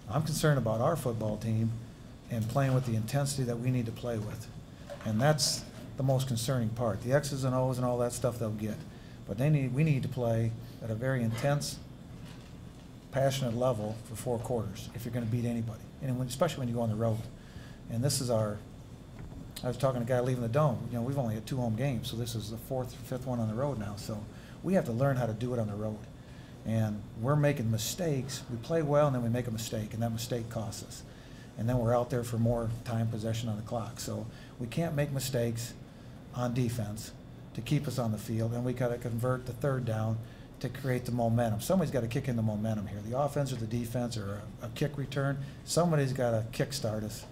I'm concerned about our football team and playing with the intensity that we need to play with. And that's the most concerning part. The X's and O's and all that stuff they'll get. But we need to play at a very intense, passionate level for 4 quarters if you're going to beat anybody, and especially when you go on the road. And this is I was talking to a guy leaving the Dome. You know, we've only had 2 home games, so this is the 4th or 5th one on the road now. So we have to learn how to do it on the road. And we're making mistakes. We play well, and then we make a mistake, and that mistake costs us. And then we're out there for more time possession on the clock. So we can't make mistakes on defense to keep us on the field, and we got to convert the 3rd down to create the momentum. Somebody's got to kick in the momentum here. The offense or the defense or a kick return, somebody's got to kick-start us,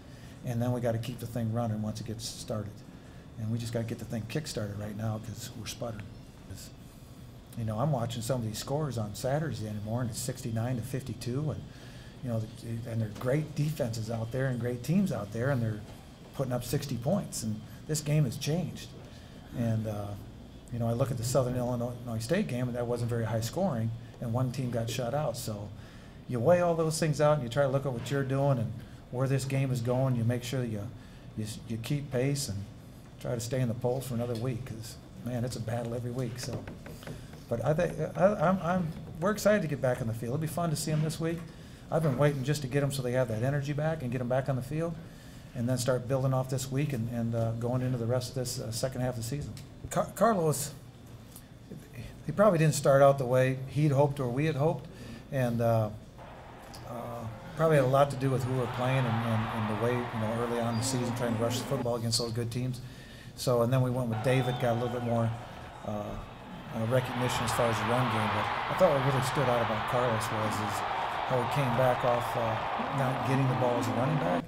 and then we got to keep the thing running once it gets started. And we just got to get the thing kick-started right now because we're sputtering. You know, I'm watching some of these scores on Saturdays anymore, and it's 69-52, and you know, and there are great defenses out there and great teams out there, and they're putting up 60 points. And this game has changed. And you know, I look at the Southern Illinois State game, and that wasn't very high scoring, and one team got shut out. So you weigh all those things out, and you try to look at what you're doing and where this game is going. You make sure that you keep pace and try to stay in the polls for another week, because man, it's a battle every week. So. But I think we're excited to get back on the field. It'll be fun to see them this week. I've been waiting just to get them so they have that energy back and get them back on the field, and then start building off this week and going into the rest of this second half of the season. Carlos, he probably didn't start out the way he'd hoped or we had hoped, and probably had a lot to do with who we're playing and the way, you know, early on in the season trying to rush the football against those good teams. So, and then we went with David, got a little bit more recognition as far as the run game, but I thought what really stood out about Carlos was how he came back off not getting the ball as a running back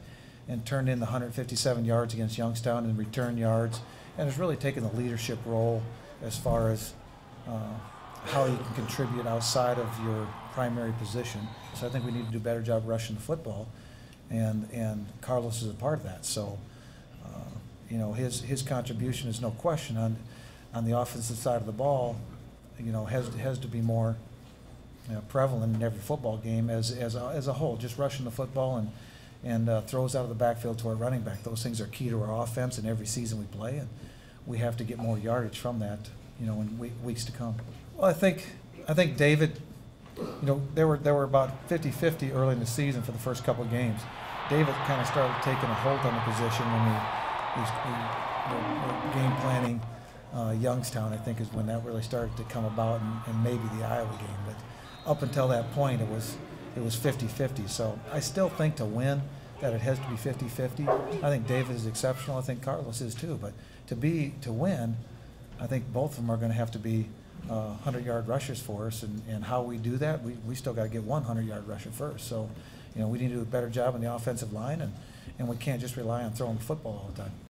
and turned in the 157 yards against Youngstown and return yards, and has really taken the leadership role as far as how you can contribute outside of your primary position. So I think we need to do a better job rushing the football, and Carlos is a part of that. So you know, his contribution is no question on the offensive side of the ball, you know, has to be more prevalent in every football game as a whole. Just rushing the football and throws out of the backfield to our running back. Those things are key to our offense in every season we play, and we have to get more yardage from that, you know, in weeks to come. Well, I think David, you know, there were about 50-50 early in the season for the first couple of games. David kind of started taking a hold on the position when we were game planning. Youngstown, I think, is when that really started to come about, and maybe the Iowa game. But up until that point, it was 50-50. So I still think to win that it has to be 50-50. I think David is exceptional. I think Carlos is too. But to win, I think both of them are going to have to be 100-yard rushers for us. And how we do that, we still got to get 100-yard rusher first. So, you know, we need to do a better job on the offensive line, and we can't just rely on throwing the football all the time.